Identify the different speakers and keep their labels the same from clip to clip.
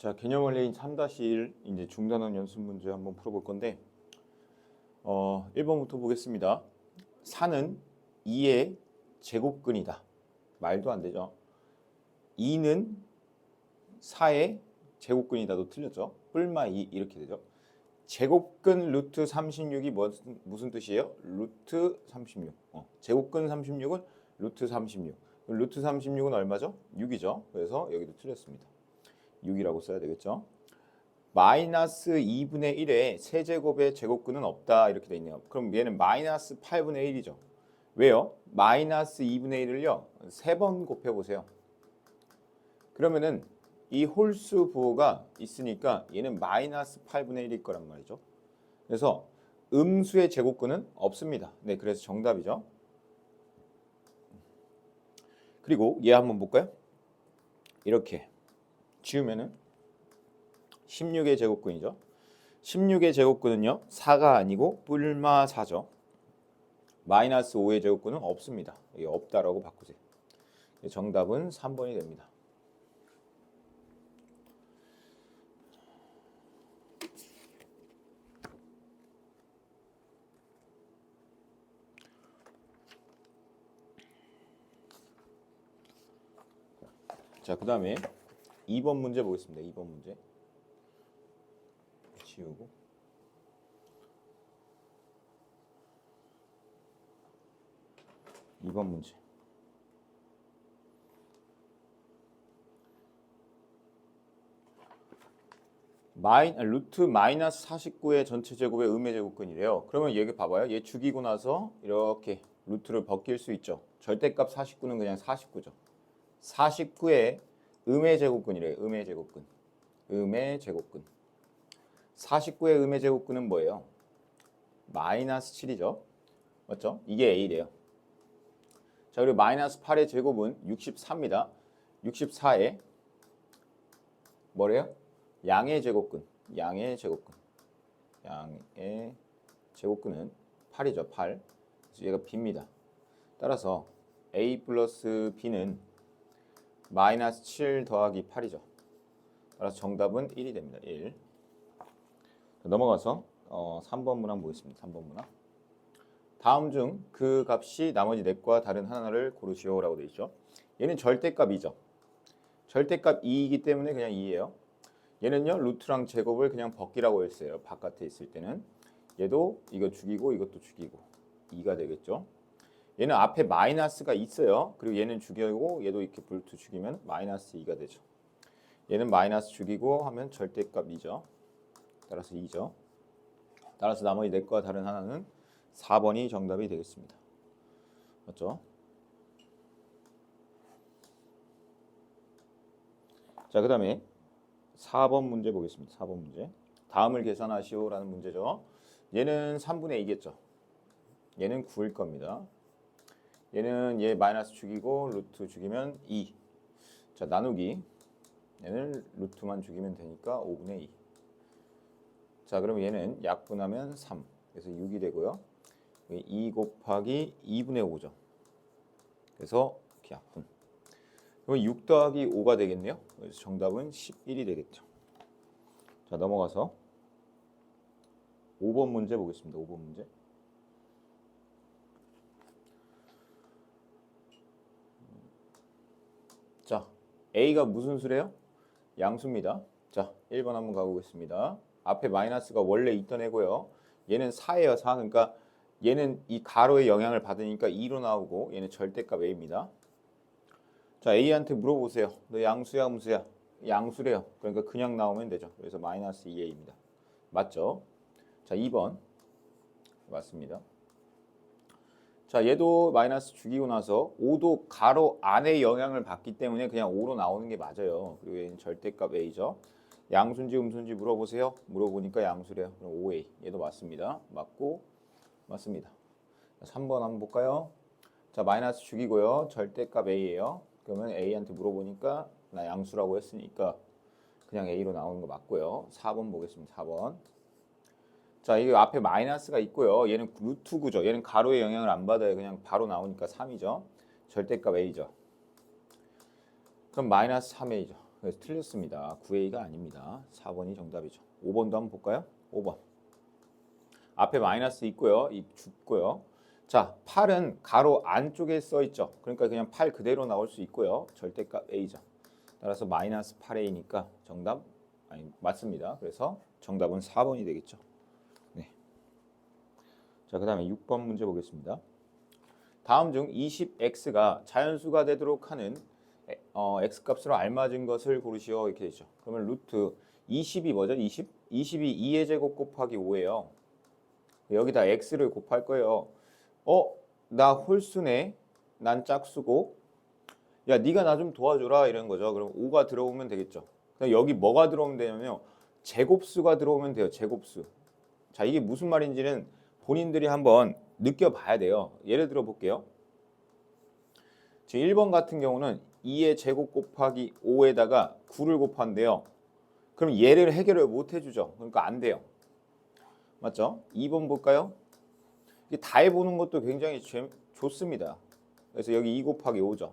Speaker 1: 자, 개념 원리인 3-1 이제 중단원 연습 문제 한번 풀어볼 건데 1번부터 보겠습니다. 4는 2의 제곱근이다. 말도 안 되죠. 2는 4의 제곱근이다도 틀렸죠. 뿔마 2 이렇게 되죠. 제곱근 루트 36이 무슨 뜻이에요? 루트 36. 제곱근 36은 루트 36. 루트 36은 얼마죠? 6이죠. 그래서 여기도 틀렸습니다. 6이라고 써야 되겠죠. 마이너스 2분의 1에 세제곱의 제곱근은 없다 이렇게 돼 있네요. 그럼 얘는 마이너스 8분의 1이죠. 왜요? 마이너스 2분의 1을요 3번 곱해보세요. 그러면은 이 홀수 부호가 있으니까 얘는 마이너스 8분의 1일 거란 말이죠. 그래서 음수의 제곱근은 없습니다. 네, 그래서 정답이죠. 그리고 얘 한번 볼까요? 이렇게 지우면은 16의 제곱근이죠. 16의 제곱근은요 4가 아니고 뿔마 4죠. 마이너스 5의 제곱근은 없습니다. 이게 없다라고 바꾸세요. 정답은 3번이 됩니다. 자, 그 다음에 2번 문제 보겠습니다. 2번 문제 지우고 2번 문제 루트 마이너스 49의 전체 제곱의 음의 제곱근이래요. 그러면 여기 봐봐요. 얘 죽이고 나서 이렇게 루트를 벗길 수 있죠. 절대값 49는 그냥 49죠. 49의 음의 제곱근이래요. 음의 제곱근. 음의 제곱근. 49의 음의 제곱근은 뭐예요? 마이너스 7이죠. 맞죠? 이게 A래요. 자, 그리고 마이너스 8의 제곱은 64입니다. 64의 뭐래요? 양의 제곱근. 양의 제곱근. 양의 제곱근은 8이죠. 8. 그래서 얘가 B입니다. 따라서 A 플러스 B는 마이너스 7 더하기 8이죠. 따라서 정답은 1이 됩니다. 1. 넘어가서 3번 문항 보겠습니다. 3번 문항. 다음 중 그 값이 나머지 넷과 다른 하나를 고르시오라고 되어 있죠. 얘는 절대값이죠. 절대값 2이기 때문에 그냥 2예요. 얘는요 루트랑 제곱을 그냥 벗기라고 했어요. 바깥에 있을 때는. 얘도 이거 죽이고 이것도 죽이고 2가 되겠죠. 얘는 앞에 마이너스가 있어요. 그리고 얘는 죽이고 얘도 이렇게 루트 죽이면 마이너스 2가 되죠. 얘는 마이너스 죽이고 하면 절대값 2죠. 따라서 2죠. 따라서 나머지 넷과 다른 하나는 4번이 정답이 되겠습니다. 맞죠? 자, 그 다음에 4번 문제 보겠습니다. 4번 문제. 다음을 계산하시오라는 문제죠. 얘는 3분의 2겠죠. 얘는 9일 겁니다. 얘는 얘 마이너스 죽이고 루트 죽이면 2. 자, 나누기. 얘는 루트만 죽이면 되니까 5분의 2. 자, 그럼 얘는 약분하면 3. 그래서 6이 되고요. 2 곱하기 2분의 5죠. 그래서 이렇게 약분. 그럼 6 더하기 5가 되겠네요. 그래서 정답은 11이 되겠죠. 자, 넘어가서 5번 문제 보겠습니다. 5번 문제. 자, A가 무슨 수래요? 양수입니다. 자, 1번 한번 가보겠습니다. 앞에 마이너스가 원래 있던 애고요. 얘는 4예요. 4. 그러니까 얘는 이 가로의 영향을 받으니까 2로 나오고 얘는 절대값 A입니다. 자, A한테 물어보세요. 너 양수야, 음수야? 양수래요. 그러니까 그냥 나오면 되죠. 그래서 마이너스 2A입니다. 맞죠? 자, 2번. 맞습니다. 자, 얘도 마이너스 죽이고 나서 5도 가로 안에 영향을 받기 때문에 그냥 5로 나오는 게 맞아요. 그리고 얘는 절대값 A죠. 양수인지 음수인지 물어보세요. 물어보니까 양수래요. 그럼 5A. 얘도 맞습니다. 맞고 맞습니다. 3번 한번 볼까요? 자, 마이너스 죽이고요. 절대값 A예요. 그러면 A한테 물어보니까 나 양수라고 했으니까 그냥 A로 나오는 거 맞고요. 4번 보겠습니다. 4번. 자, 이게 앞에 마이너스가 있고요. 얘는 루트 9죠. 얘는 가로의 영향을 안 받아요. 그냥 바로 나오니까 3이죠. 절대값 A죠. 그럼 마이너스 3A죠. 그래서 틀렸습니다. 9A가 아닙니다. 4번이 정답이죠. 5번도 한번 볼까요? 5번. 앞에 마이너스 있고요. 이 죽고요. 자, 8은 가로 안쪽에 써 있죠. 그러니까 그냥 8 그대로 나올 수 있고요. 절대값 A죠. 따라서 마이너스 8A니까 정답 맞습니다. 그래서 정답은 4번이 되겠죠. 네. 자, 그다음에 6번 문제 보겠습니다. 다음 중 20x가 자연수가 되도록 하는 x값으로 알맞은 것을 고르시오 이렇게 되죠. 그러면 루트 20이 뭐죠? 20이 2의 제곱 곱하기 5예요. 여기다 x를 곱할 거예요. 나 홀수네. 난 짝수고. 야, 네가 나 좀 도와줘라 이런 거죠. 그럼 5가 들어오면 되겠죠. 그럼 여기 뭐가 들어오면 되냐면요. 제곱수가 들어오면 돼요. 제곱수. 자, 이게 무슨 말인지는 본인들이 한번 느껴봐야 돼요. 예를 들어 볼게요. 지금 1번 같은 경우는 2의 제곱 곱하기 5에다가 9를 곱한대요. 그럼 얘를 해결을 못 해주죠. 그러니까 안 돼요. 맞죠? 2번 볼까요? 다 해보는 것도 굉장히 좋습니다. 그래서 여기 2 곱하기 5죠.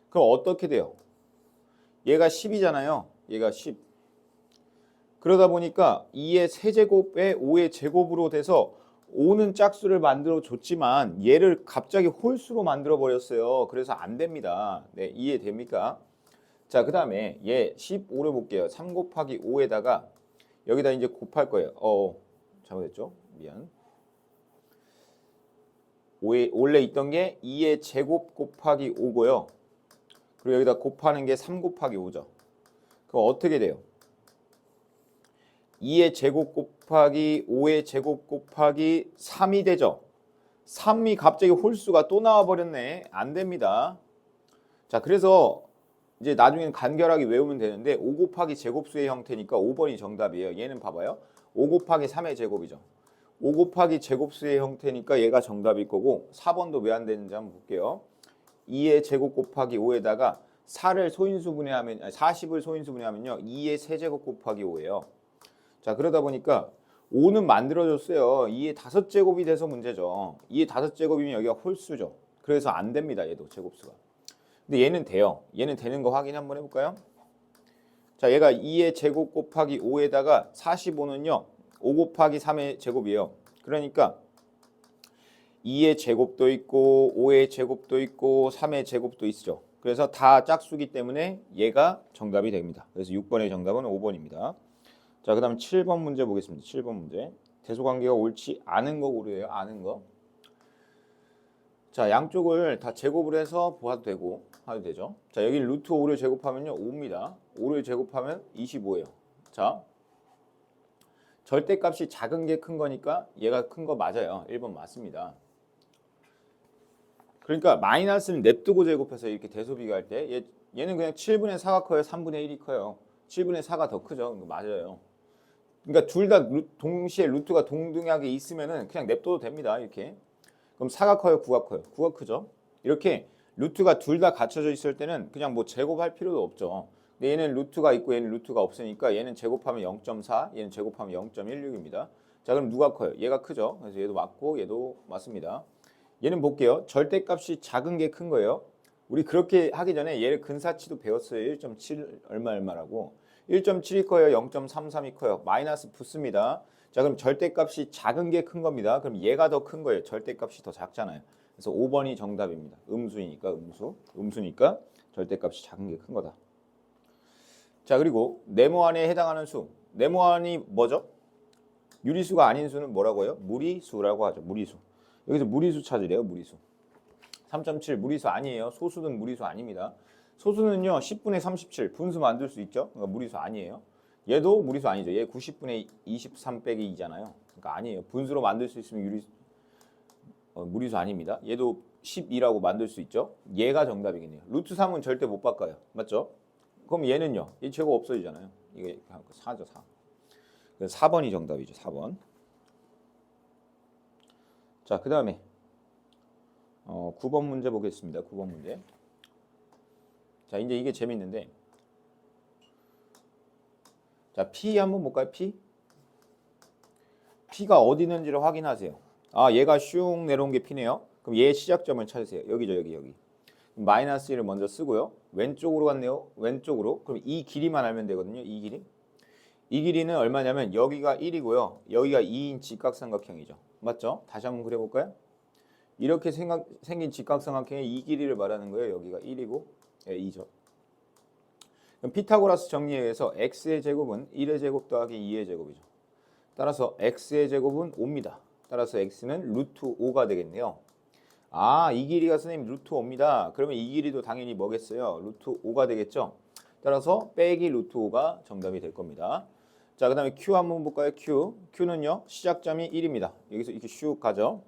Speaker 1: 그럼 어떻게 돼요? 얘가 10이잖아요. 얘가 10. 그러다 보니까 2의 세제곱에 5의 제곱으로 돼서 5는 짝수를 만들어 줬지만 얘를 갑자기 홀수로 만들어 버렸어요. 그래서 안 됩니다. 네, 이해됩니까? 자, 그 다음에 얘 15를 볼게요. 3 곱하기 5에다가 여기다 이제 곱할 거예요. 잘못했죠? 미안. 5에 원래 있던 게 2의 제곱 곱하기 5고요. 그리고 여기다 곱하는 게 3 곱하기 5죠. 그럼 어떻게 돼요? 2의 제곱 곱하기 5의 제곱 곱하기 3이 되죠. 3이 갑자기 홀수가 또 나와 버렸네. 안 됩니다. 자, 그래서 이제 나중에는 간결하게 외우면 되는데 5 곱하기 제곱수의 형태니까 5번이 정답이에요. 얘는 봐봐요. 5 곱하기 3의 제곱이죠. 5 곱하기 제곱수의 형태니까 얘가 정답일 거고 4번도 왜 안 되는지 한번 볼게요. 2의 제곱 곱하기 5에다가 4를 소인수분해하면 40을 소인수분해하면요. 2의 세제곱 곱하기 5예요. 자, 그러다 보니까 5는 만들어졌어요. 2의 5제곱이 돼서 문제죠. 2의 5제곱이면 여기가 홀수죠. 그래서 안 됩니다. 얘도 제곱수가. 근데 얘는 돼요. 얘는 되는 거 확인 한번 해볼까요? 자, 얘가 2의 제곱 곱하기 5에다가 45는요. 5 곱하기 3의 제곱이에요. 그러니까 2의 제곱도 있고 5의 제곱도 있고 3의 제곱도 있죠. 그래서 다 짝수기 때문에 얘가 정답이 됩니다. 그래서 6번의 정답은 5번입니다. 자, 그 다음 7번 문제 보겠습니다. 7번 문제. 대소관계가 옳지 않은 거 고르래요. 아는 거. 자, 양쪽을 다 제곱을 해서 보아도 되고 하도 되죠. 자, 여기 루트 5를 제곱하면요. 5입니다. 5를 제곱하면 25예요. 자, 절대값이 작은 게 큰 거니까 얘가 큰 거 맞아요. 1번 맞습니다. 그러니까 마이너스는 냅두고 제곱해서 이렇게 대소 비교할 때 얘는 그냥 7분의 4가 커요. 3분의 1이 커요. 7분의 4가 더 크죠. 맞아요. 그러니까 둘 다 동시에 루트가 동등하게 있으면은 그냥 냅둬도 됩니다. 이렇게. 그럼 4가 커요, 9가 커요. 9가 크죠. 이렇게 루트가 둘 다 갖춰져 있을 때는 그냥 뭐 제곱할 필요도 없죠. 근데 얘는 루트가 있고 얘는 루트가 없으니까 얘는 제곱하면 0.4, 얘는 제곱하면 0.16입니다. 자, 그럼 누가 커요? 얘가 크죠. 그래서 얘도 맞고 얘도 맞습니다. 얘는 볼게요. 절대값이 작은 게 큰 거예요. 우리 그렇게 하기 전에 얘를 근사치도 배웠어요. 1.7 얼마라고. 1.7이 커요? 0.33이 커요? 마이너스 붙습니다. 자, 그럼 절대값이 작은 게 큰 겁니다. 그럼 얘가 더 큰 거예요. 절대값이 더 작잖아요. 그래서 5번이 정답입니다. 음수니까 음수니까 절대값이 작은 게 큰 거다. 자, 그리고 네모안에 해당하는 수. 네모안이 뭐죠? 유리수가 아닌 수는 뭐라고 해요? 무리수라고 하죠. 무리수. 여기서 무리수 찾으래요. 무리수. 3.7 무리수 아니에요. 소수는 무리수 아닙니다. 소수는요 10분의 37 분수 만들 수 있죠. 그러니까 무리수 아니에요. 얘도 무리수 아니죠. 얘 90분의 23 빼기 2잖아요. 그러니까 아니에요. 분수로 만들 수 있으면 무리수 아닙니다. 얘도 12라고 만들 수 있죠. 얘가 정답이겠네요. 루트 3은 절대 못 바꿔요. 맞죠? 그럼 얘는요. 얘 제곱 없어지잖아요. 이게 4죠. 4. 그래서 4번이 정답이죠. 4번. 자, 그 다음에 9번 문제 보겠습니다. 9번 문제. 자, 이제 이게 재밌는데, 자, P 한번 볼까요? P가 어디 있는지를 확인하세요. 아, 얘가 슝 내려온 게 P네요. 그럼 얘의 시작점을 찾으세요. 여기죠, 여기. 마이너스 1을 먼저 쓰고요. 왼쪽으로 갔네요. 왼쪽으로. 그럼 이 길이만 알면 되거든요. 이 길이. 이 길이는 얼마냐면 여기가 1이고요. 여기가 2인 직각삼각형이죠. 맞죠? 다시 한번 그려볼까요? 이렇게 생긴 직각삼각형의 이 길이를 말하는 거예요. 여기가 1이고 2죠. 그럼 피타고라스 정리에 의해서 x의 제곱은 1의 제곱 더하기 2의 제곱이죠. 따라서 x의 제곱은 5입니다. 따라서 x는 루트 5가 되겠네요. 아, 이 길이가 선생님 루트 5입니다. 그러면 이 길이도 당연히 뭐겠어요? 루트 5가 되겠죠. 따라서 빼기 루트 5가 정답이 될 겁니다. 자, 그 다음에 q 한번 볼까요? q는요 시작점이 1입니다. 여기서 이렇게 슉 가죠.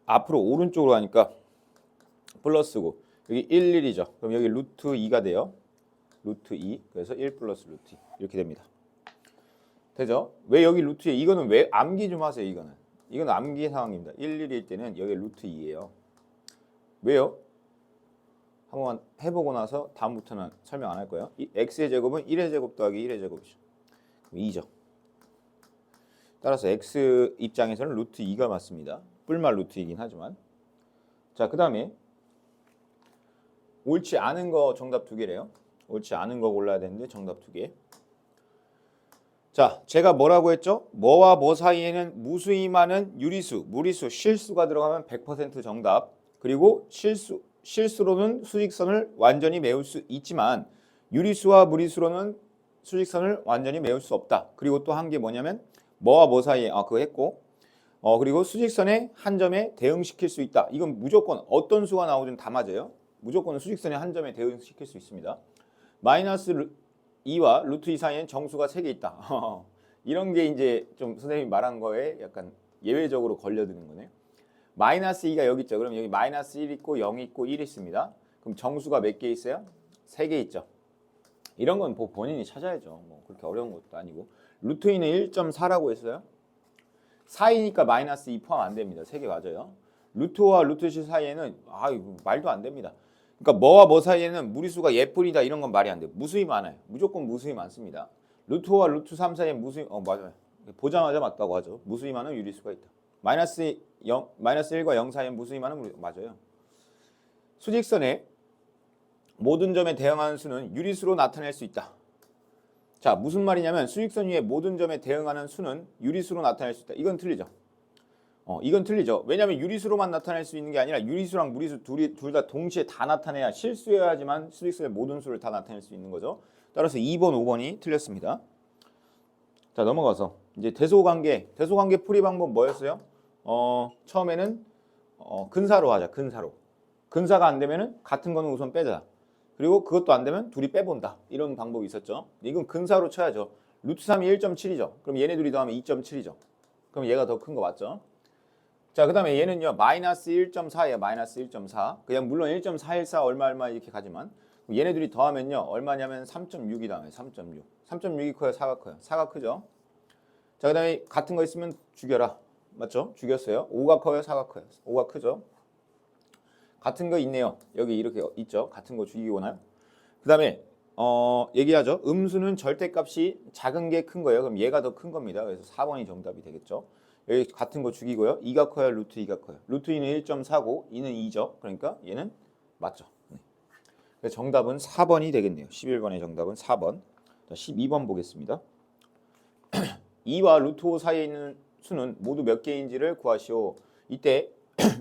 Speaker 1: 앞으로 오른쪽으로 가니까 플러스고 여기 1, 1이죠. 그럼 여기 루트 2가 돼요. 루트 2. 그래서 1 플러스 루트 2 이렇게 됩니다. 되죠? 왜 여기 루트 2? 이거는 왜 암기 좀 하세요. 이건 암기 상황입니다. 1, 1일 때는 여기 루트 2예요. 왜요? 한번 해보고 나서 다음부터는 설명 안 할 거예요. 이 x의 제곱은 1의 제곱 더하기 1의 제곱이죠. 그럼 2죠. 따라서 x 입장에서는 루트 2가 맞습니다. 뿔말 루트이긴 하지만. 자, 그 다음에 옳지 않은 거 정답 2개래요. 옳지 않은 거 골라야 되는데 정답 2개. 자, 제가 뭐라고 했죠? 뭐와 뭐 사이에는 무수히 많은 유리수, 무리수, 실수가 들어가면 100% 정답. 그리고 실수로는 수직선을 완전히 메울 수 있지만 유리수와 무리수로는 수직선을 완전히 메울 수 없다. 그리고 또 한 게 뭐냐면 뭐와 뭐 사이에 그거 했고 그리고 수직선의 한 점에 대응시킬 수 있다. 이건 무조건 어떤 수가 나오든 다 맞아요. 무조건 수직선의 한 점에 대응시킬 수 있습니다. 마이너스 2와 루트 2 사이엔 정수가 3개 있다. 이런 게 이제 좀 선생님이 말한 거에 약간 예외적으로 걸려드는 거네요. 마이너스 2가 여기 있죠. 그럼 여기 마이너스 1 있고 0 있고 1 있습니다. 그럼 정수가 몇 개 있어요? 3개 있죠. 이런 건 본인이 찾아야죠. 뭐 그렇게 어려운 것도 아니고. 루트 2는 1.4라고 했어요. 4이니까 마이너스 2 포함 안 됩니다. 3개 맞아요. 루트 5와 루트 7 사이에는 이거 말도 안 됩니다. 그러니까 뭐와 뭐 사이에는 무리수가 예뿐이다 이런 건 말이 안 돼요. 무수히 많아요. 무조건 무수히 많습니다. 루트 5와 루트 3 사이에 무수히 맞아요. 보자마자 맞다고 하죠. 무수히 많은 유리수가 있다. 마이너스 1과 0 사이에 무수히 많은 맞아요. 수직선의 모든 점에 대응하는 수는 유리수로 나타낼 수 있다. 자, 무슨 말이냐면 수직선 위에 모든 점에 대응하는 수는 유리수로 나타낼 수 있다. 이건 틀리죠. 이건 틀리죠. 왜냐하면 유리수로만 나타낼 수 있는 게 아니라 유리수랑 무리수 둘 다 동시에 다 나타내야 실수여야지만 수직선의 모든 수를 다 나타낼 수 있는 거죠. 따라서 2번, 5번이 틀렸습니다. 자, 넘어가서 이제 대소관계 풀이 방법 뭐였어요? 처음에는 근사로 하자. 근사가 안 되면은 같은 거는 우선 빼자. 그리고 그것도 안 되면 둘이 빼본다. 이런 방법이 있었죠. 이건 근사로 쳐야죠. 루트 3이 1.7이죠. 그럼 얘네 둘이 더하면 2.7이죠. 그럼 얘가 더 큰 거 맞죠? 자, 그 다음에 얘는요. 마이너스 1.4예요. 마이너스 1.4. 그냥 물론 1.414 얼마 이렇게 가지만 얘네들이 더하면요. 얼마냐면 3.6이 다음에 3.6. 3.6이 커요? 4가 커요? 4가 크죠? 자, 그 다음에 같은 거 있으면 죽여라. 맞죠? 죽였어요. 5가 커요? 4가 커요? 5가 크죠? 같은 거 있네요. 여기 이렇게 있죠. 같은 거 죽이고 나요. 그 다음에 얘기하죠. 음수는 절대값이 작은 게 큰 거예요. 그럼 얘가 더 큰 겁니다. 그래서 4번이 정답이 되겠죠. 여기 같은 거 죽이고요. 2가 커요? 루트 2가 커요? 루트 2는 1.4고 2는 2죠. 그러니까 얘는 맞죠. 네. 그래서 정답은 4번이 되겠네요. 11번의 정답은 4번. 자, 12번 보겠습니다. 2와 루트 5 사이에 있는 수는 모두 몇 개인지를 구하시오. 이때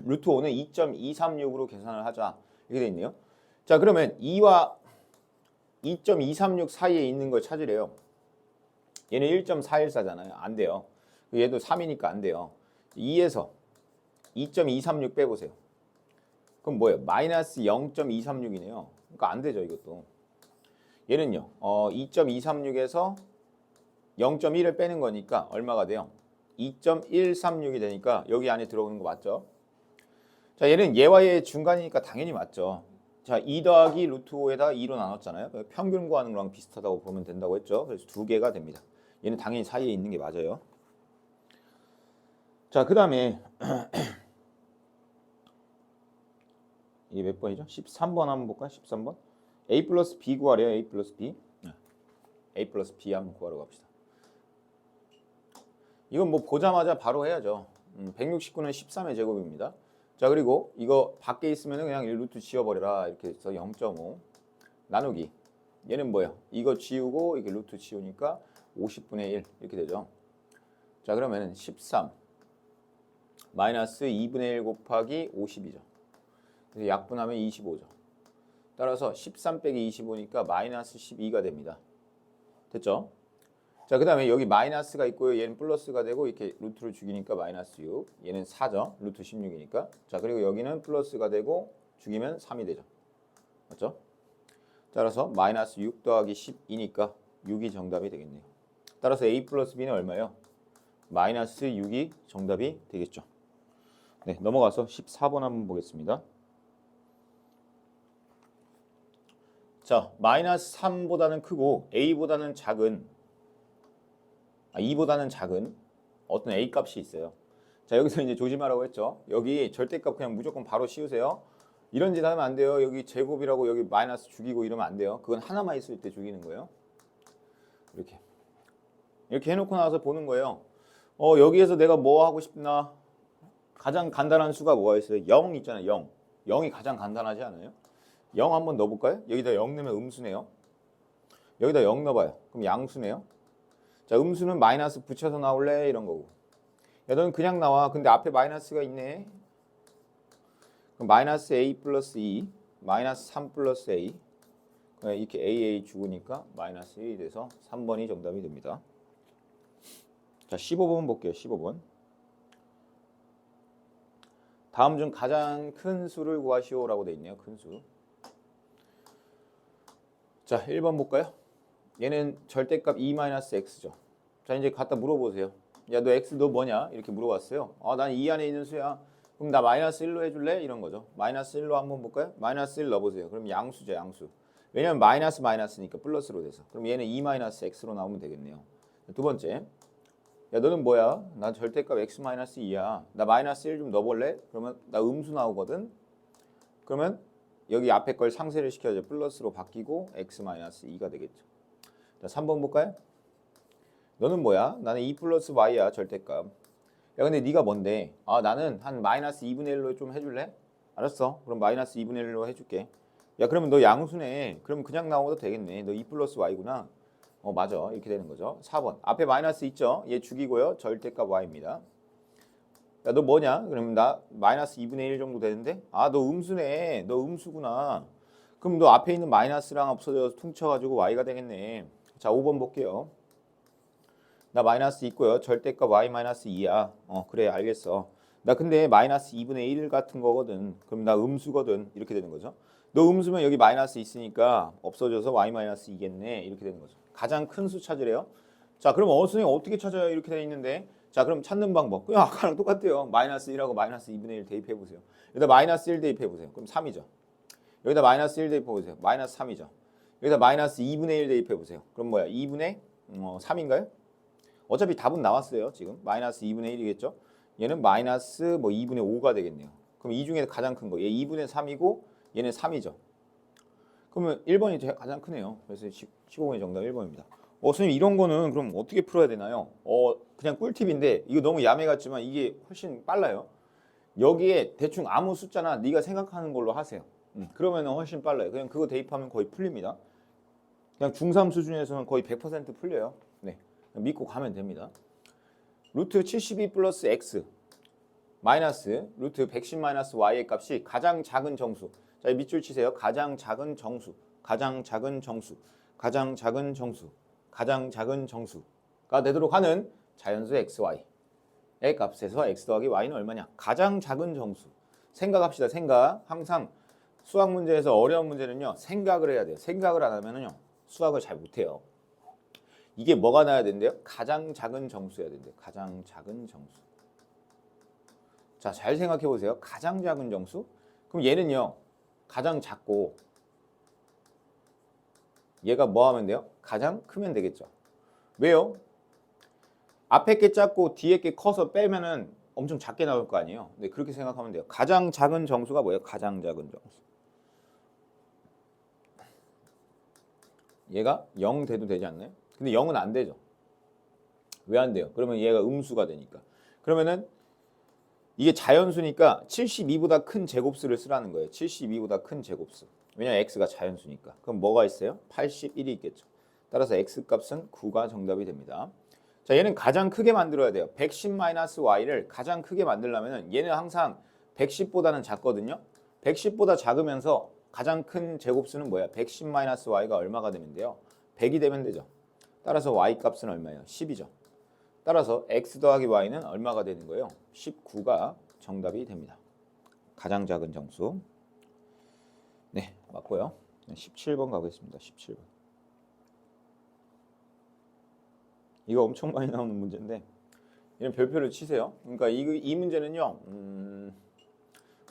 Speaker 1: 루트 5는 2.236으로 계산을 하자. 이렇게 돼 있네요. 자, 그러면 2와 2.236 사이에 있는 걸 찾으래요. 얘는 1.414잖아요. 안 돼요. 얘도 3이니까 안 돼요. 2에서 2.236 빼보세요. 그럼 뭐예요? 마이너스 0.236이네요. 그러니까 안 되죠, 이것도. 얘는요. 2.236에서 0.1을 빼는 거니까 얼마가 돼요? 2.136이 되니까 여기 안에 들어오는 거 맞죠? 자, 얘는 얘와 얘 중간이니까 당연히 맞죠. 자, 2 더하기 루트 5에다 2로 나눴잖아요. 평균 구하는 거랑 비슷하다고 보면 된다고 했죠. 그래서 2개가 됩니다. 얘는 당연히 사이에 있는 게 맞아요. 자, 그 다음에 이게 몇 번이죠? 13번 한번 볼까요? 13번. A 플러스 B 구하래요. A 플러스 B. A 플러스 B 한번 구하러 갑시다. 이건 뭐 보자마자 바로 해야죠. 169는 13의 제곱입니다. 자, 그리고 이거 밖에 있으면 그냥 루트 지워버려라. 이렇게 해서 0.5 나누기. 얘는 뭐야? 이거 지우고 이게 루트 지우니까 50분의 1 이렇게 되죠. 자, 그러면 13 마이너스 2분의 1 곱하기 50이죠. 그래서 약분하면 25죠. 따라서 13 빼기 25니까 마이너스 12가 됩니다. 됐죠? 자, 그 다음에 여기 마이너스가 있고요. 얘는 플러스가 되고 이렇게 루트를 죽이니까 마이너스 6. 얘는 4죠. 루트 16이니까. 자, 그리고 여기는 플러스가 되고 죽이면 3이 되죠. 맞죠? 따라서 마이너스 6 더하기 12니까 6이 정답이 되겠네요. 따라서 A 플러스 B는 얼마예요? 마이너스 6이 정답이 되겠죠. 네, 넘어가서 14번 한번 보겠습니다. 자, 마이너스 3보다는 크고 A보다는 작은 2보다는 작은 어떤 A 값이 있어요. 자, 여기서 이제 조심하라고 했죠. 여기 절대값 그냥 무조건 바로 씌우세요. 이런 짓 하면 안 돼요. 여기 제곱이라고 여기 마이너스 죽이고 이러면 안 돼요. 그건 하나만 있을 때 죽이는 거예요. 이렇게 해놓고 나서 보는 거예요. 여기에서 내가 뭐 하고 싶나? 가장 간단한 수가 뭐가 있어요? 0 있잖아요. 0. 0이 가장 간단하지 않아요? 0 한번 넣어볼까요? 여기다 0 넣으면 음수네요. 여기다 0 넣어봐요. 그럼 양수네요. 자, 음수는 마이너스 붙여서 나올래? 이런 거고. 야, 너는 그냥 나와. 근데 앞에 마이너스가 있네. 그럼 마이너스 A 플러스 2, 마이너스 3 플러스 A. 이렇게 AA 죽으니까 마이너스 1이 돼서 3번이 정답이 됩니다. 자, 15번 볼게요. 15번. 다음 중 가장 큰 수를 구하시오라고 돼 있네요. 큰 수. 자, 1번 볼까요? 얘는 절대값 2-x죠. 자, 이제 갖다 물어보세요. 야, 너 x 너 뭐냐? 이렇게 물어봤어요. 난 2 안에 있는 수야. 그럼 나 마이너스 1로 해줄래? 이런 거죠. 마이너스 1로 한번 볼까요? 마이너스 1 넣어보세요. 그럼 양수죠, 양수. 왜냐면 마이너스 마이너스니까 플러스로 돼서. 그럼 얘는 2-x로 나오면 되겠네요. 두 번째. 야, 너는 뭐야? 난 절대값 x-2야. 나 마이너스 1 좀 넣어볼래? 그러면 나 음수 나오거든? 그러면 여기 앞에 걸 상쇄를 시켜야죠. 플러스로 바뀌고 x-2가 되겠죠. 자, 3번 볼까요? 너는 뭐야? 나는 2 플러스 y야, 절대값. 야, 근데 네가 뭔데? 나는 한 마이너스 2분의 1로 좀 해줄래? 알았어. 그럼 마이너스 2분의 1로 해줄게. 야, 그러면 너 양수네. 그럼 그냥 나오도 되겠네. 너 2 플러스 y구나. 맞아. 이렇게 되는 거죠. 4번. 앞에 마이너스 있죠? 얘 죽이고요. 절대값 y입니다. 야, 너 뭐냐? 그러면 나 마이너스 2분의 1 정도 되는데? 너 음수네. 너 음수구나. 그럼 너 앞에 있는 마이너스랑 없어져서 퉁쳐가지고 y가 되겠네. 자, 5번 볼게요. 나 마이너스 있고요. 절대값 y-2야. 그래, 알겠어. 나 근데 마이너스 2분의 1 같은 거거든. 그럼 나 음수거든. 이렇게 되는 거죠. 너 음수면 여기 마이너스 있으니까 없어져서 y-2겠네. 이렇게 되는 거죠. 가장 큰 수 찾으래요. 자, 그럼 선생님 어떻게 찾아요? 이렇게 돼 있는데. 자, 그럼 찾는 방법. 그냥 아까랑 똑같아요. 마이너스 1하고 마이너스 2분의 1 대입해 보세요. 여기다 마이너스 1 대입해 보세요. 그럼 3이죠. 여기다 마이너스 1 대입해 보세요. 마이너스 3이죠. 여기다 마이너스 2분의 1 대입해 보세요. 그럼 뭐야? 2분의 3인가요? 어차피 답은 나왔어요. 지금 마이너스 2분의 1이겠죠. 얘는 마이너스 2분의 5가 되겠네요. 그럼 이 중에 가장 큰 거. 얘 2분의 3이고 얘는 3이죠. 그러면 1번이 가장 크네요. 그래서 15번이 정답 1번입니다. 선생님 이런 거는 그럼 어떻게 풀어야 되나요? 그냥 꿀팁인데 이거 너무 야매 같지만 이게 훨씬 빨라요. 여기에 대충 아무 숫자나 네가 생각하는 걸로 하세요. 그러면 훨씬 빨라요. 그냥 그거 대입하면 거의 풀립니다. 그냥 중3 수준에서는 거의 100% 풀려요. 네, 믿고 가면 됩니다. 루트 72 플러스 x 마이너스 루트 110 마이너스 y의 값이 가장 작은 정수. 자, 밑줄 치세요. 가장 작은 정수, 가장 작은 정수, 가장 작은 정수, 가장 작은 정수가 되도록 하는 자연수 xy의 값에서 x 더하기 y는 얼마냐? 가장 작은 정수. 생각합시다. 생각. 항상 수학 문제에서 어려운 문제는요. 생각을 해야 돼요. 생각을 안 하면은요. 수학을 잘 못해요. 이게 뭐가 나야 된대요? 가장 작은 정수여야 된대요. 가장 작은 정수. 자, 잘 생각해 보세요. 가장 작은 정수? 그럼 얘는요. 가장 작고 얘가 뭐 하면 돼요? 가장 크면 되겠죠. 왜요? 앞에 게 작고 뒤에 게 커서 빼면은 엄청 작게 나올 거 아니에요. 네, 그렇게 생각하면 돼요. 가장 작은 정수가 뭐예요? 가장 작은 정수. 얘가 0 돼도 되지 않나요? 근데 0은 안 되죠. 왜 안 돼요? 그러면 얘가 음수가 되니까. 그러면은 이게 자연수니까 72보다 큰 제곱수를 쓰라는 거예요. 72보다 큰 제곱수. 왜냐면 x가 자연수니까. 그럼 뭐가 있어요? 81이 있겠죠. 따라서 x 값은 9가 정답이 됩니다. 자, 얘는 가장 크게 만들어야 돼요. 110-y를 가장 크게 만들려면 얘는 항상 110보다는 작거든요. 110보다 작으면서 가장 큰 제곱수는 뭐야? 110-y가 얼마가 되면 돼요? 100이 되면 되죠. 따라서 y 값은 얼마예요? 10이죠. 따라서 x 더하기 y는 얼마가 되는 거예요? 19가 정답이 됩니다. 가장 작은 정수. 네, 맞고요. 17번 가보겠습니다. 17번. 이거 엄청 많이 나오는 문제인데 이런 별표를 치세요. 그러니까 이 문제는요.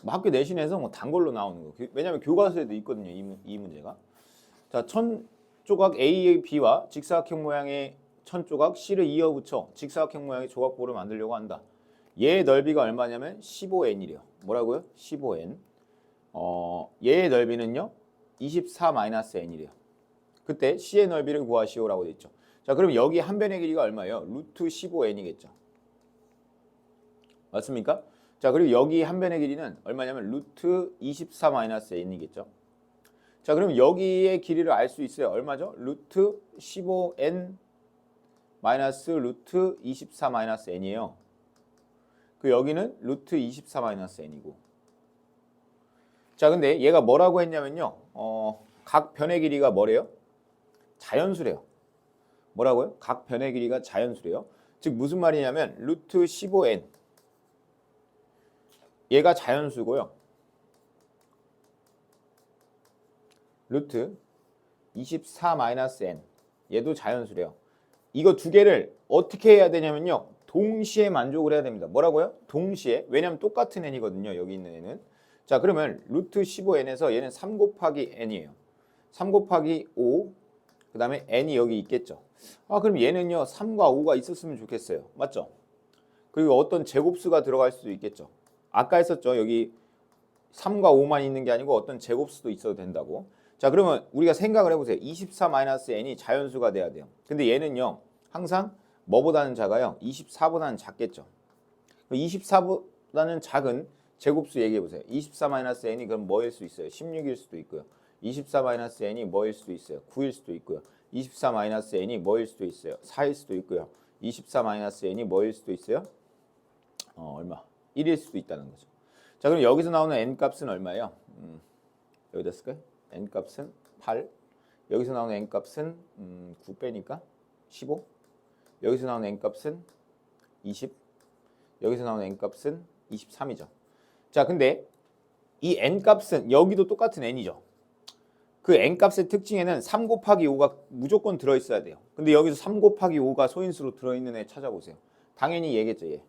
Speaker 1: 뭐 학교 내신에서 뭐 단골로 나오는 거. 왜냐하면 교과서에도 있거든요. 이 문제가. 자, 천 조각 A, B와 직사각형 모양의 천 조각 C를 이어 붙여 직사각형 모양의 조각보를 만들려고 한다. 얘의 넓이가 얼마냐면 15n이래요. 뭐라고요? 15n. 얘의 넓이는요. 24-n이래요. 그때 C의 넓이를 구하시오라고 돼 있죠. 자, 그럼 여기 한 변의 길이가 얼마예요? 루트 15n이겠죠. 맞습니까? 자, 그리고 여기 한 변의 길이는 얼마냐면 루트 24-n이겠죠. 자, 그럼 여기의 길이를 알 수 있어요. 얼마죠? 루트 15n 마이너스 루트 24-n이에요. 그 여기는 루트 24-n이고. 자, 근데 얘가 뭐라고 했냐면요. 각 변의 길이가 뭐래요? 자연수래요. 뭐라고요? 각 변의 길이가 자연수래요. 즉 무슨 말이냐면 루트 15n 얘가 자연수고요. 루트 24-n 얘도 자연수래요. 이거 두 개를 어떻게 해야 되냐면요. 동시에 만족을 해야 됩니다. 뭐라고요? 동시에. 왜냐하면 똑같은 n이거든요. 여기 있는 n은. 자, 그러면 루트 15n에서 얘는 3 곱하기 n이에요. 3 곱하기 5 그 다음에 n이 여기 있겠죠. 아, 그럼 얘는요 3과 5가 있었으면 좋겠어요. 맞죠? 그리고 어떤 제곱수가 들어갈 수도 있겠죠. 아까 했었죠. 여기 3과 5만 있는 게 아니고 어떤 제곱수도 있어도 된다고. 자, 그러면 우리가 생각을 해보세요. 24-n이 자연수가 돼야 돼요. 근데 얘는요 항상 뭐보다는 작아요? 24보다는 작겠죠. 24보다는 작은 제곱수 얘기해보세요. 24-n이 그럼 뭐일 수 있어요? 16일 수도 있고요. 24-n이 뭐일 수도 있어요? 9일 수도 있고요. 24-n이 뭐일 수도 있어요? 4일 수도 있고요. 24-n이 뭐일 수도 있어요? 얼마? 1일 수도 있다는 거죠. 자, 그럼 여기서 나오는 n 값은 얼마예요? 여기다 쓸까요? n 값은 8. 여기서 나오는 n 값은 9 빼니까 15. 여기서 나오는 n 값은 20. 여기서 나오는 n 값은 23이죠. 자, 근데 이 n 값은 여기도 똑같은 n이죠. 그 n 값의 특징에는 3 곱하기 5가 무조건 들어있어야 돼요. 근데 여기서 3 곱하기 5가 소인수로 들어있는 애 찾아보세요. 당연히 얘겠죠, 얘.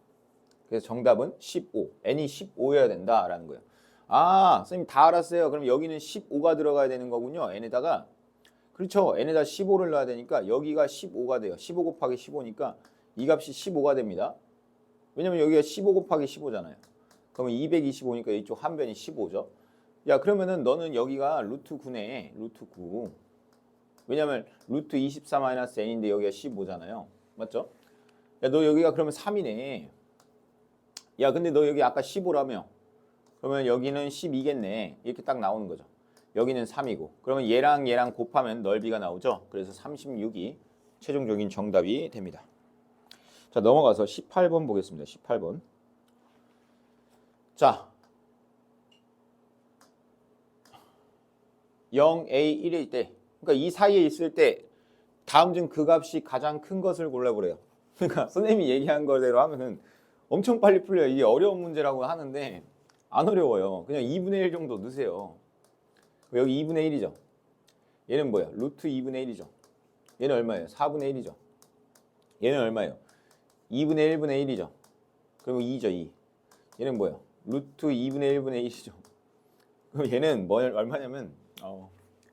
Speaker 1: 그래서 정답은 15. n이 15여야 된다라는 거예요. 아, 선생님 다 알았어요. 그럼 여기는 15가 들어가야 되는 거군요. n에다가. 그렇죠. n에다 15를 넣어야 되니까 여기가 15가 돼요. 15 곱하기 15니까 이 값이 15가 됩니다. 왜냐면 여기가 15 곱하기 15잖아요. 그러면 225니까 이쪽 한 변이 15죠. 야, 그러면은 너는 여기가 루트 9네. 루트 9. 왜냐면 루트 24-n인데 여기가 15잖아요. 맞죠? 야, 너 여기가 그러면 3이네. 야, 근데 너 여기 아까 15라며. 그러면 여기는 12겠네. 이렇게 딱 나오는 거죠. 여기는 3이고. 그러면 얘랑 얘랑 곱하면 넓이가 나오죠. 그래서 36이 최종적인 정답이 됩니다. 자, 넘어가서 18번 보겠습니다. 18번. 자, 0, A, 1일 때, 그러니까 이 사이에 있을 때 다음 중 그 값이 가장 큰 것을 골라보래요. 그러니까 선생님이 얘기한 거대로 하면은 엄청 빨리 풀려요. 이게 어려운 문제라고 하는데 안 어려워요. 그냥 2분의 1 정도 넣으세요. 여기 2분의 1이죠. 얘는 뭐야? 루트 2분의 1이죠. 얘는 얼마예요? 4분의 1이죠. 얘는 얼마예요? 2분의 1분의 1이죠. 그러면 2죠, 2. 얘는 뭐야? 루트 2분의 1분의 1이죠. 그럼 얘는 얼마냐면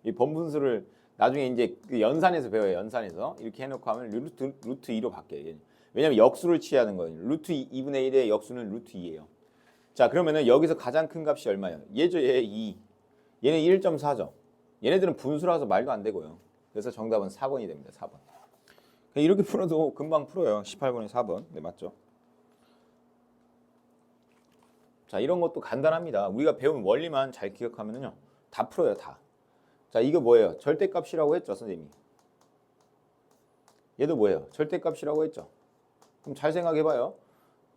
Speaker 1: 이 번분수를 나중에 이제 그 연산에서 배워요. 연산에서 이렇게 해놓고 하면 루트 2로 바뀌어요. 왜냐면 역수를 취하는 거예요. 루트 2분의 1의 역수는 루트 2예요. 자, 그러면은 여기서 가장 큰 값이 얼마예요? 얘죠, 얘 2. 얘는 1.4죠. 얘네들은 분수라서 말도 안 되고요. 그래서 정답은 4번이 됩니다. 4번. 이렇게 풀어도 금방 풀어요. 18번에 4번. 네, 맞죠? 자, 이런 것도 간단합니다. 우리가 배운 원리만 잘 기억하면요. 다 풀어요, 다. 자, 이거 뭐예요? 절대값이라고 했죠, 선생님이. 얘도 뭐예요? 절대값이라고 했죠. 그럼 잘 생각해봐요.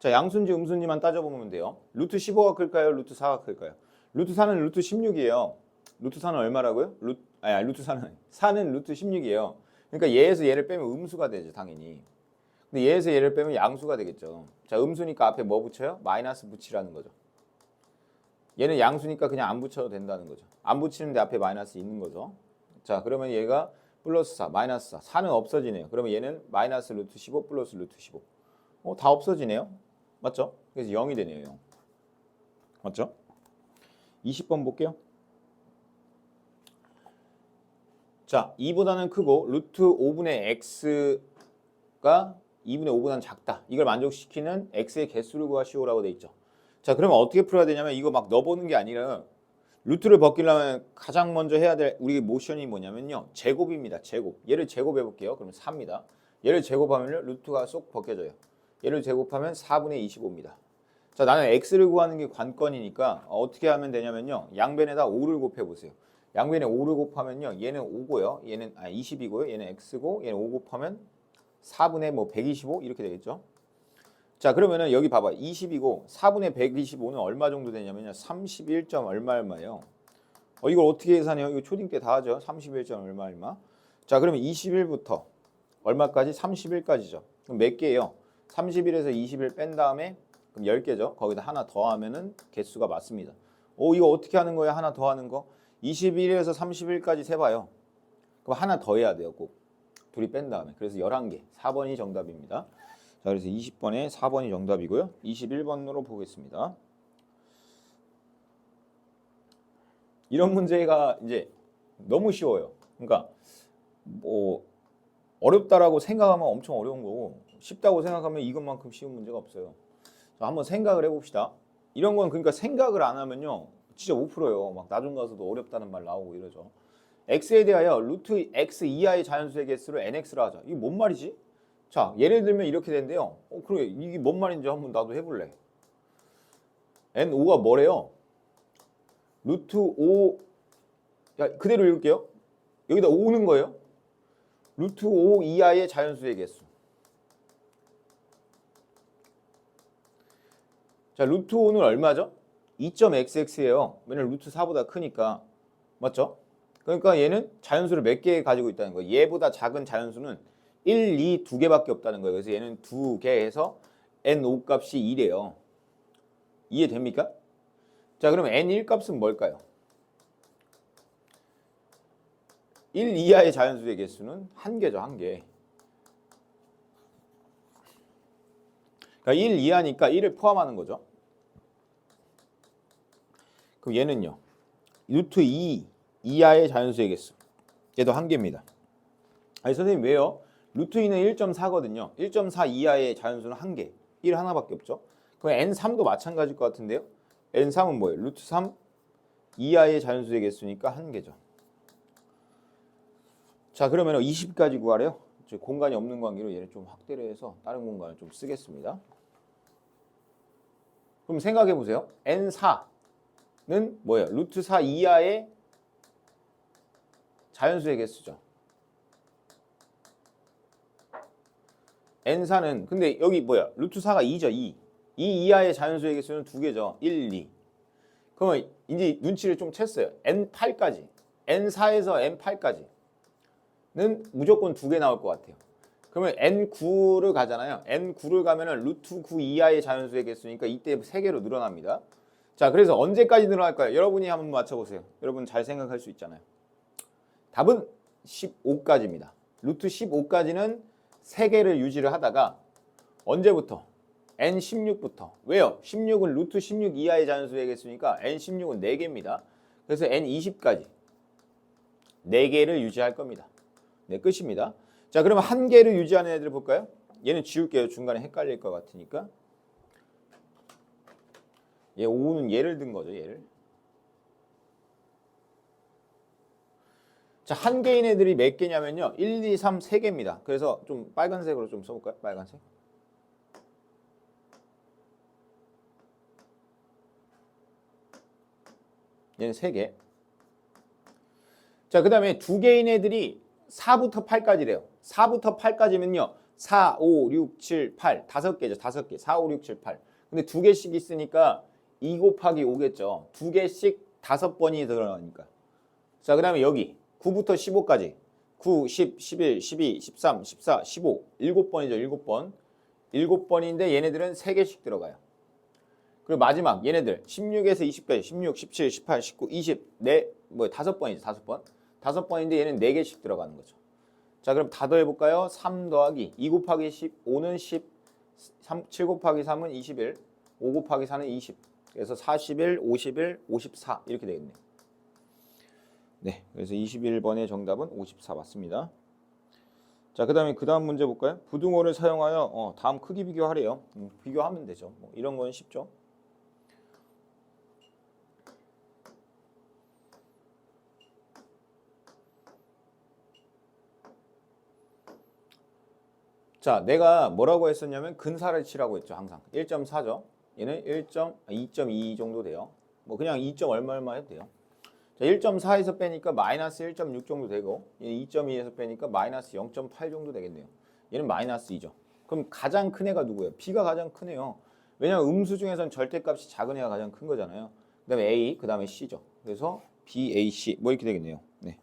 Speaker 1: 자, 양수인지 음수인지만 따져보면 돼요. 루트 15가 클까요? 루트 4가 클까요? 루트 4는 루트 16이에요. 루트 4는 얼마라고요? 루트 4는 루트 16이에요. 그러니까 얘에서 얘를 빼면 음수가 되죠, 당연히. 근데 얘에서 얘를 빼면 양수가 되겠죠. 자, 음수니까 앞에 뭐 붙여요? 마이너스 붙이라는 거죠. 얘는 양수니까 그냥 안 붙여도 된다는 거죠. 안 붙이는데 앞에 마이너스 있는 거죠. 자, 그러면 얘가 플러스 4, 마이너스 4. 4는 없어지네요. 그러면 얘는 마이너스 루트 15 플러스 루트 15. 다 없어지네요. 맞죠? 그래서 0이 되네요. 0. 맞죠? 20번 볼게요. 자, 2보다는 크고 루트 5분의 x가 2분의 5보다는 작다. 이걸 만족시키는 x의 개수를 구하시오라고 돼 있죠. 자, 그러면 어떻게 풀어야 되냐면 이거 막 넣어보는 게 아니라 루트를 벗기려면 가장 먼저 해야 될 우리 모션이 뭐냐면요. 제곱입니다. 제곱. 얘를 제곱해 볼게요. 그러면 4입니다. 얘를 제곱하면 루트가 쏙 벗겨져요. 얘를 제곱하면 4분의 25입니다. 자, 나는 x를 구하는 게 관건이니까 어떻게 하면 되냐면요. 양변에다 5를 곱해 보세요. 양변에 5를 곱하면요. 얘는 5고요. 얘는 20이고요. 얘는 x고 얘는 5 곱하면 4분의 125 이렇게 되겠죠. 자, 그러면은 여기 봐봐. 20이고 4분의 125는 얼마 정도 되냐면요. 31. 얼마예요? 이걸 어떻게 계산해요? 이거 초딩 때 다 하죠. 31. 얼마. 자, 그러면 21부터 얼마까지? 31까지죠. 그럼 몇 개예요? 31에서 20을 뺀 다음에 그럼 10개죠. 거기다 하나 더하면은 개수가 맞습니다. 이거 어떻게 하는 거예요? 하나 더하는 거? 21에서 31까지 세봐요. 그럼 하나 더 해야 돼요. 꼭. 둘이 뺀 다음에. 그래서 11개. 4번이 정답입니다. 자, 그래서 20번에 4번이 정답이고요. 21번으로 보겠습니다. 이런 문제가 이제 너무 쉬워요. 그러니까 뭐 어렵다라고 생각하면 엄청 어려운 거고 쉽다고 생각하면 이것만큼 쉬운 문제가 없어요. 자, 한번 생각을 해봅시다. 이런 건 그러니까 생각을 안 하면요. 진짜 못 풀어요. 막 나중 가서도 어렵다는 말 나오고 이러죠. x에 대하여 루트 x 이하의 자연수의 개수를 nx라 하자. 이게 뭔 말이지? 자, 예를 들면 이렇게 된대요. 그래, 이게 뭔 말인지 한번 나도 해볼래. n5가 뭐래요? 루트 5, 야, 그대로 읽을게요. 여기다 5는 거예요. 루트 5 이하의 자연수의 개수. 자, 루트 5는 얼마죠? 2.xx예요. 왜냐면 루트 4보다 크니까. 맞죠? 그러니까 얘는 자연수를 몇 개 가지고 있다는 거예요. 얘보다 작은 자연수는 1, 2, 2개밖에 없다는 거예요. 그래서 얘는 2개에서 n5 값이 2래요. 이해됩니까? 자, 그럼 n1 값은 뭘까요? 1 이하의 자연수의 개수는 1개죠. 1개. 그러니까 1 이하니까 1을 포함하는 거죠. 그럼 얘는요. 루트 2 이하의 자연수의 개수. 얘도 1개입니다. 아니 선생님 왜요? 루트 2는 1.4거든요. 1.4 이하의 자연수는 1개. 1 하나밖에 없죠. 그럼 n3도 마찬가지일 것 같은데요. n3은 뭐예요? 루트 3 이하의 자연수의 개수니까 1개죠. 자, 그러면 20까지 구하래요. 공간이 없는 관계로 얘를 좀 확대를 해서 다른 공간을 좀 쓰겠습니다. 그럼 생각해 보세요. n4는 뭐예요? 루트 4 이하의 자연수의 개수죠. n4는 근데 여기 뭐야? 루트 4가 2죠. 2 이하의 자연수의 개수는 2개죠. 1, 2. 그러면 이제 눈치를 좀 챘어요. n8까지. n4에서 n8까지는 무조건 2개 나올 것 같아요. 그러면 n9를 가잖아요. n9를 가면은 루트 9 이하의 자연수의 개수니까 이때 3개로 늘어납니다. 자, 그래서 언제까지 늘어날까요? 여러분이 한번 맞춰보세요. 여러분 잘 생각할 수 있잖아요. 답은 15까지입니다. 루트 15까지는 3개를 유지를 하다가 언제부터? n16부터. 왜요? 16은 루트 16 이하의 자연수의 개수니까 n16은 4개입니다. 그래서 n20까지 4개를 유지할 겁니다. 네, 끝입니다. 자, 그러면 1개를 유지하는 애들 볼까요? 얘는 지울게요. 중간에 헷갈릴 것 같으니까. 얘 5는 얘를 든 거죠. 얘를. 자, 1개인 애들이 몇 개냐면요. 1, 2, 3, 3개입니다. 그래서 좀 빨간색으로 좀 써볼까요? 빨간색. 얘는 3개. 자, 그 다음에 두 개인 애들이 4부터 8까지래요. 4부터 8까지면요. 4, 5, 6, 7, 8. 5개죠. 5개. 4, 5, 6, 7, 8. 근데 두 개씩 있으니까 2 곱하기 5겠죠. 두 개씩 5번이 들어가니까. 자, 그 다음에 여기 9부터 15까지. 9, 10, 11, 12, 13, 14, 15. 7번이죠. 7번. 7번인데 얘네들은 3개씩 들어가요. 그리고 마지막 얘네들 16에서 20까지. 16, 17, 18, 19, 20. 5번이죠. 5번. 5번인데 얘는 4개씩 들어가는 거죠. 자, 그럼 다 더해볼까요? 3 더하기 2 곱하기 10, 5는 10, 7 곱하기 3은 21, 5 곱하기 4는 20. 그래서 41, 51, 54 이렇게 되겠네요. 네, 그래서 21번의 정답은 54 맞습니다. 자, 그 다음 문제 볼까요? 부등호를 사용하여 다음 크기 비교하래요. 비교하면 되죠. 뭐 이런 건 쉽죠. 자, 내가 뭐라고 했었냐면 근사를 치라고 했죠. 항상 1.4죠. 얘는 2.2 정도 돼요. 뭐 그냥 2. 얼마 해도 돼요. 자, 1.4에서 빼니까 마이너스 1.6 정도 되고 얘는 2.2에서 빼니까 마이너스 0.8 정도 되겠네요. 얘는 마이너스 2죠. 그럼 가장 큰 애가 누구예요? B가 가장 큰 애요. 왜냐면 음수 중에서는 절대값이 작은 애가 가장 큰 거잖아요. 그 다음에 A, 그 다음에 C죠. 그래서 B, A, C 뭐 이렇게 되겠네요. 네,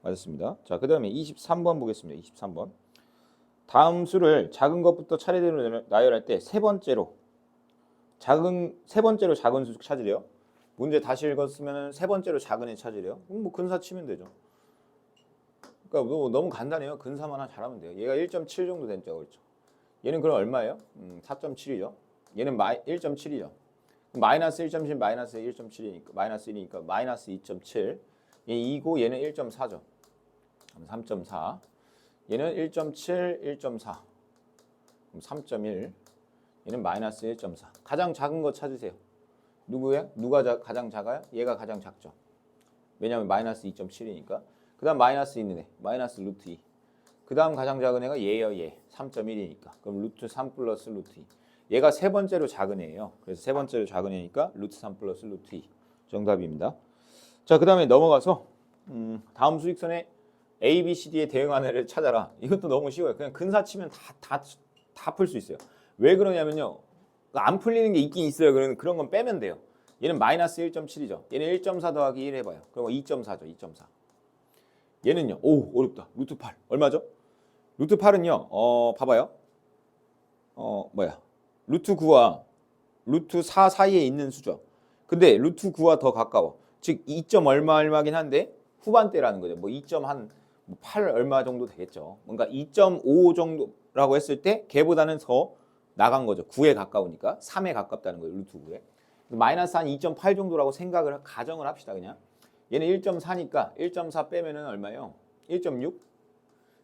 Speaker 1: 맞았습니다. 자, 그 다음에 23번 보겠습니다. 23번. 다음 수를 작은 것부터 차례대로 나열할 때 세 번째로 작은 수 찾으래요. 문제 다시 읽었으면 세 번째로 작은 애 찾으래요. 뭐 근사 치면 되죠. 그러니까 너무 간단해요. 근사만 하나 잘하면 돼요. 얘가 1.7 정도 된다고 그랬죠. 얘는 그럼 얼마예요? 4.7이죠. 얘는 1.7이죠. 마이너스 1.7 마이너스 1.7이니까 마이너스 1이니까 마이너스 2.7. 얘 2고 얘는 1.4죠. 3.4. 얘는 1.7, 1.4. 그럼 3.1. 얘는 마이너스 1.4. 가장 작은 거 찾으세요. 누구예요? 누가 가장 작아요? 얘가 가장 작죠. 왜냐하면 마이너스 2.7이니까. 그 다음 마이너스 있는 애. 마이너스 루트 2. 그 다음 가장 작은 애가 얘예요. 얘. 3.1이니까. 그럼 루트 3 플러스 루트 2. 얘가 세 번째로 작은 애예요. 그래서 세 번째로 작은 애니까 루트 3 플러스 루트 2. 정답입니다. 자, 그 다음에 넘어가서 다음 수직선에 A, B, C, D에 대응하는 애를 찾아라. 이것도 너무 쉬워요. 그냥 근사 치면 다 풀 수 있어요. 왜 그러냐면요. 안 풀리는 게 있긴 있어요. 그런 건 빼면 돼요. 얘는 마이너스 1.7이죠. 얘는 1.4 더하기 1 해봐요. 그럼 2.4죠. 2.4. 얘는요. 오, 어렵다. 루트 8. 얼마죠? 루트 8은요. 봐봐요. 루트 9와 루트 4 사이에 있는 수죠. 근데 루트 9와 더 가까워. 즉 2. 얼마긴 한데 후반대라는 거죠. 뭐 2.8 얼마 정도 되겠죠. 뭔가 2.5 정도라고 했을 때 걔보다는 더 나간 거죠. 9에 가까우니까 3에 가깝다는 거예요. 루트 9에. 마이너스 한 2.8 정도라고 가정을 합시다. 그냥 얘는 1.4니까 1.4 빼면은 얼마예요? 1.6.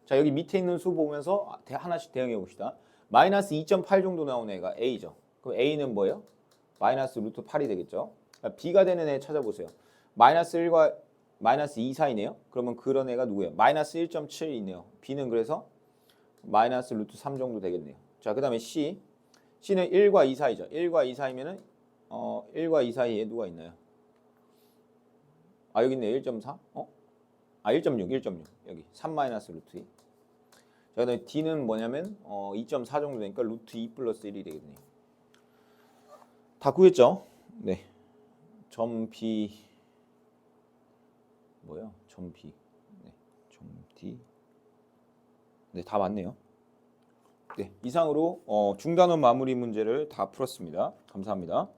Speaker 1: 자, 여기 밑에 있는 수 보면서 하나씩 대응해 봅시다. 마이너스 2.8 정도 나오는 애가 A죠. 그럼 A는 뭐예요? 마이너스 루트 8이 되겠죠. B가 되는 애 찾아보세요. 마이너스 1과 마이너스 2 사이네요. 그러면 그런 애가 누구예요? 마이너스 1.7이 있네요. B는 그래서 마이너스 루트 3 정도 되겠네요. 자, 그 다음에 C. C는 1과 2 사이죠. 1과 2 사이면은 1과 2 사이에 누가 있나요? 여기 있네. 1.4? 1.6, 1.6. 여기 3 마이너스 루트 2. 자, 그 다음에 D는 뭐냐면 2.4 정도 되니까 루트 2 플러스 1이 되겠네요. 다 구했죠? 네. 점 B 뭐야? 점 B. 네. 점 D. 네, 다 맞네요. 네, 이상으로 중단원 마무리 문제를 다 풀었습니다. 감사합니다.